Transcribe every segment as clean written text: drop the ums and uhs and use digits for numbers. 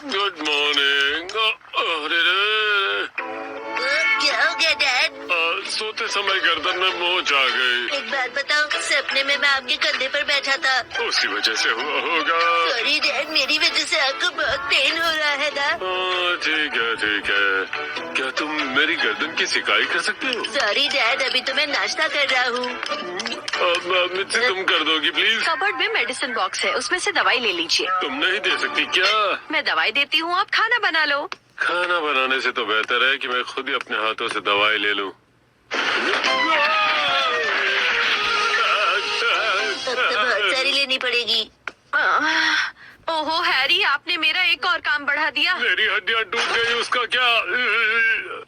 Good morning. अरे क्या हो गया डैड? सोते समय गर्दन में मोच आ गई। एक बात बताओ, सपने में मैं आपके कंधे पर बैठा था। उसी वजह से हुआ होगा। सॉरी डैड, मेरी वजह से आपको बहुत पेन हो रहा है ना? ठीक है ठीक है। क्या तुम मेरी गर्दन की सिकाई कर सकते हो? सॉरी डैड, अभी तो मैं नाश्ता कर रहा हूँ। मिर्ची तुम कर दोगी प्लीज? कबर्ड में मेडिसिन बॉक्स है, उसमें से दवाई ले लीजिए। तुम नहीं दे सकती क्या? मैं दवाई देती हूँ, आप खाना बना लो। खाना बनाने से तो बेहतर है कि मैं खुद ही अपने हाथों से दवाई ले लूं। अब तो बहुत सारी लेनी पड़ेगी। ओहो हैरी, आपने मेरा एक और काम बढ़ा दिया। मेरी हड्डियां टूट गई, उसका क्या?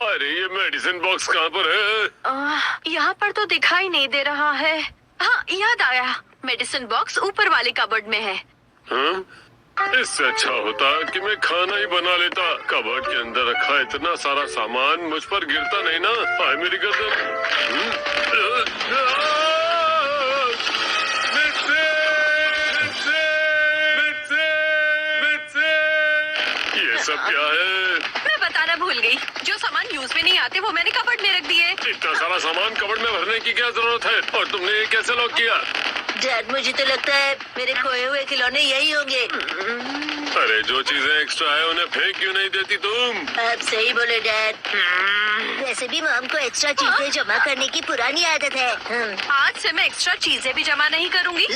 अरे ये मेडिसिन बॉक्स कहाँ पर है? यहाँ पर तो दिखाई नहीं दे रहा है। हाँ, याद आया, मेडिसिन बॉक्स ऊपर वाले कबर्ड में है। हाँ? इससे अच्छा होता कि मैं खाना ही बना लेता। कबर्ड के अंदर रखा इतना सारा सामान मुझ पर गिरता नहीं ना। हाय मेरी गर्दन। ये सब क्या है? मैं बताना भूल गई, जो सामान यूज में नहीं आते वो मैंने कबर्ड में रख दिए। इतना सारा सामान कबर्ड में भरने की क्या जरूरत है? और तुमने ये कैसे लॉक किया? डैड, मुझे तो लगता है मेरे खोए हुए खिलौने यही होंगे। अरे जो चीजें एक्स्ट्रा है उन्हें फेंक क्यों नहीं देती तुम? आप सही बोले डैड। वैसे भी मॉम को एक्स्ट्रा चीजें जमा करने की पुरानी आदत है। आज से मैं एक्स्ट्रा चीजें भी जमा नहीं करूंगी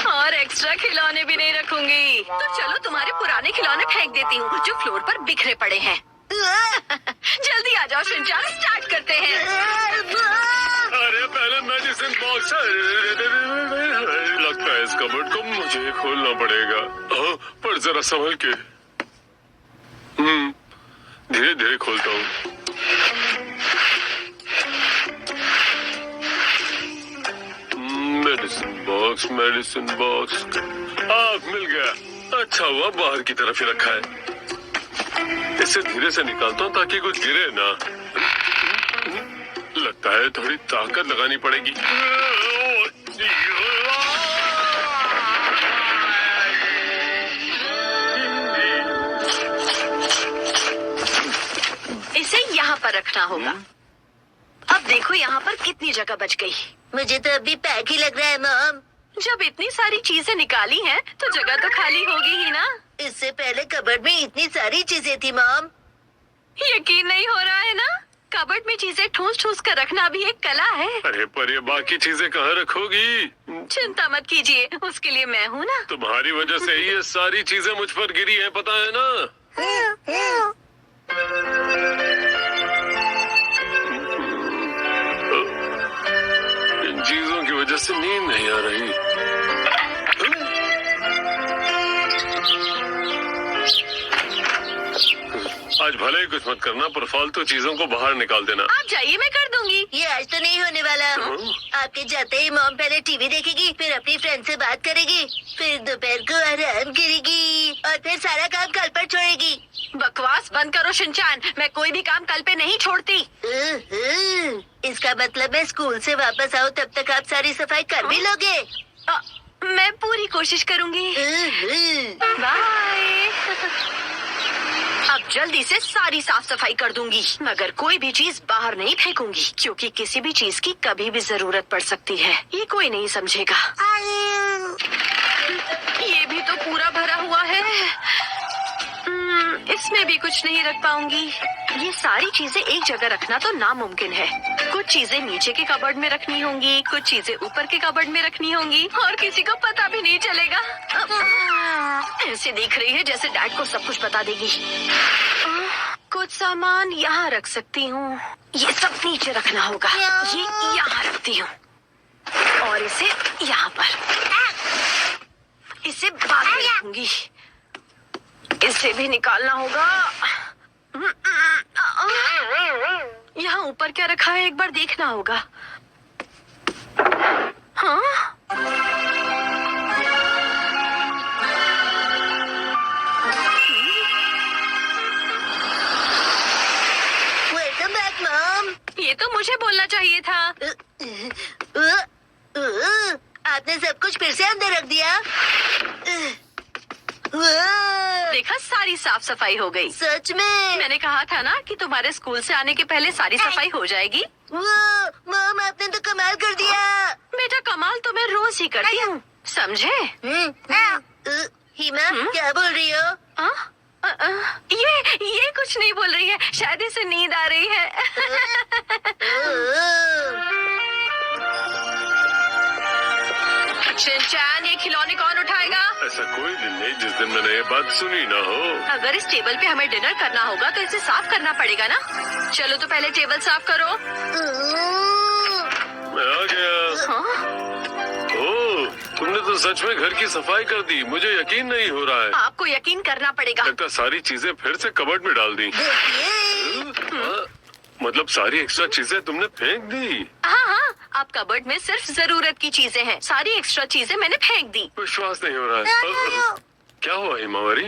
और एक्स्ट्रा खिलौने भी नहीं रखूंगी। तो चलो तुम्हारे पुराने खिलौने फेंक देती हूँ जो फ्लोर पर बिखरे पड़े हैं। जल्दी आ जाओ शिनचान, स्टार्ट करते हैं। अरे पहले मेडिसिन बॉक्स लगता है इस कबर्ड को मुझे खोलना पड़ेगा। पर जरा संभल के। धीरे धीरे खोलता हूँ। मेडिसिन बॉक्स मिल गया। अच्छा हुआ बाहर की तरफ ही रखा है। इसे धीरे से निकालता हूँ ताकि कुछ गिरे ना। लगता है थोड़ी ताकत लगानी पड़ेगी। इसे यहाँ पर रखना होगा। अब देखो यहाँ पर कितनी जगह बच गई। मुझे तो अभी पैक ही लग रहा है मॉम। जब इतनी सारी चीजें निकाली हैं, तो जगह तो खाली होगी ही ना। इससे पहले कबर्ड में इतनी सारी चीजें थी मॉम। यकीन नहीं हो रहा है ना? कबर्ड में चीजें ठूस ठूस कर रखना भी एक कला है। अरे पर ये बाकी चीजें कहाँ रखोगी? चिंता मत कीजिए, उसके लिए मैं हूँ ना। तुम्हारी वजह से ही ये सारी चीजें मुझ पर गिरी हैं, पता है ना? इन चीजों की वजह से नींद नहीं आ रही। आज भले ही कुछ मत करना, पर फालतू चीजों को बाहर निकाल देना। आप जाइए, मैं कर दूंगी। ये आज तो नहीं होने वाला। आपके जाते ही मॉम पहले टीवी देखेगी, फिर अपनी फ्रेंड से बात करेगी, फिर दोपहर को आराम करेगी और फिर सारा काम कल पर छोड़ेगी। बकवास बंद करो शिनचान, मैं कोई भी काम कल पे नहीं छोड़ती। इसका मतलब मैं स्कूल से वापस आऊँ तब तक आप सारी सफाई कर भी लोगे? मैं पूरी कोशिश करूंगी। बाय। अब जल्दी से सारी साफ सफाई कर दूंगी, मगर कोई भी चीज बाहर नहीं फेंकूंगी, क्योंकि किसी भी चीज की कभी भी जरूरत पड़ सकती है। ये कोई नहीं समझेगा। ये भी तो पूरा भरा हुआ है। इसमें भी कुछ नहीं रख पाऊंगी। ये सारी चीजें एक जगह रखना तो नामुमकिन है। कुछ चीजें नीचे के कबर्ड में रखनी होंगी, कुछ चीजें ऊपर के कबर्ड में रखनी होंगी, और किसी को पता भी नहीं चलेगा। ऐसे दिख रही है जैसे डैड को सब कुछ बता देगी। कुछ सामान यहाँ रख सकती हूँ, ये सब नीचे रखना होगा। ये यहाँ रखती हूँ और इसे यहाँ पर। इसे बाद में रखूंगी। इसे भी निकालना होगा। यहाँ ऊपर क्या रखा है, एक बार देखना होगा। हाँ? Welcome back mom. ये तो मुझे बोलना चाहिए था। आपने सब कुछ फिर से अंदर रख दिया। वाह, देखा, सारी साफ सफाई हो गई। सच में? मैंने कहा था ना कि तुम्हारे स्कूल से आने के पहले सारी सफाई हो जाएगी। वाह, मॉम आपने तो कमाल कर दिया। बेटा, कमाल तो मैं रोज ही करती हूँ, समझे? हिमा, क्या बोल रही हो? आ? ये कुछ नहीं बोल रही है, शायद इसे नींद आ रही है। शिनचैन, ये खिलौने कौन उठाएगा? ऐसा कोई दिन नहीं जिस दिन मैंने ये बात सुनी ना हो। अगर इस टेबल पे हमें डिनर करना होगा तो इसे साफ करना पड़ेगा ना। चलो तो पहले टेबल साफ करो। मैं आ गया। हाँ? ओह, तुमने तो सच में घर की सफाई कर दी। मुझे यकीन नहीं हो रहा है। आपको यकीन करना पड़ेगा। लगता सारी चीजें फिर से कबर्ड में डाल दी। मतलब सारी एक्स्ट्रा चीजें तुमने फेंक दी? हाँ हाँ, आप कबर्ड में सिर्फ जरूरत की चीजें हैं, सारी एक्स्ट्रा चीजें मैंने फेंक दी। विश्वास नहीं हो रहा है। क्या हुआ हिमावरी?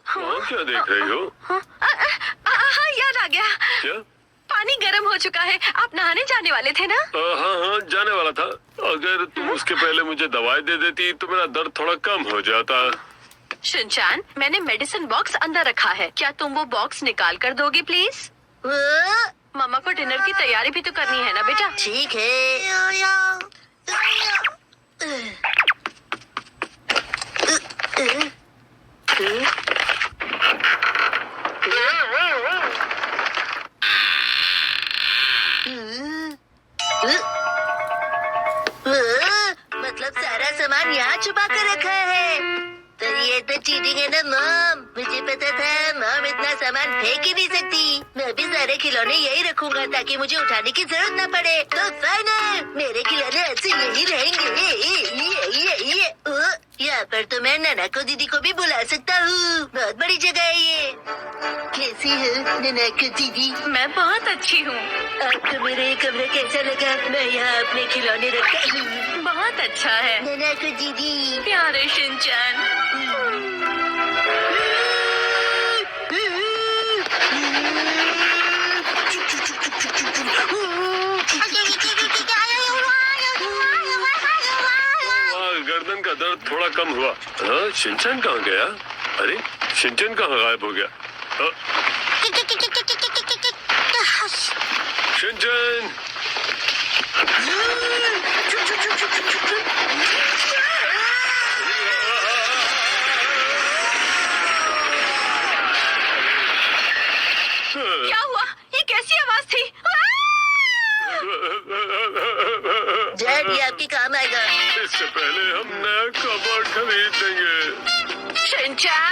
वहाँ क्या देख रही हो? हाँ, याद आ गया। क्या? पानी गर्म हो चुका है। आप नहाने जाने वाले थे ना? हाँ हाँ, जाने वाला था। अगर तुम उसके पहले मुझे दवाई दे देती तो मेरा दर्द थोड़ा कम हो जाता। शिनचैन, मैंने मेडिसिन बॉक्स अंदर रखा है, क्या तुम वो बॉक्स निकाल कर दोगे प्लीज? मम्मा को डिनर की तैयारी भी तो करनी है ना बेटा। ठीक है। मतलब सारा सामान यहाँ छुपा कर रखा है। तो ये तो चीटिंग है ना मॉम। मुझे पता था मॉम इतना सामान फेंक ही नहीं सकती। मैं भी सारे खिलौने यही रखूंगा ताकि मुझे उठाने की जरूरत न पड़े। तो फाइनल मेरे खिलौने ऐसे यही रहेंगे। यहाँ पर तो मैं नाना को दीदी को भी बुला सकता हूँ। बहुत बड़ी जगह है ये। कैसी हो नाना को दीदी? मैं बहुत अच्छी हूँ। आपको मेरा ये कमरा कैसा लगा? मैं यहाँ अपने खिलौने रखता हूँ। बहुत अच्छा है नाना को दीदी। प्यारे शिनचैन। गर्दन का दर्द थोड़ा कम हुआ। हाँ, शिनचैन कहाँ गया? अरे, शिनचैन कहाँ गायब हो गया? शिनचैन! क्या हुआ? ये कैसी आवाज थी? डैड, ये आपके काम आएगा। इससे पहले हम नया कबर्ड खरीद देंगे। शिनचैन,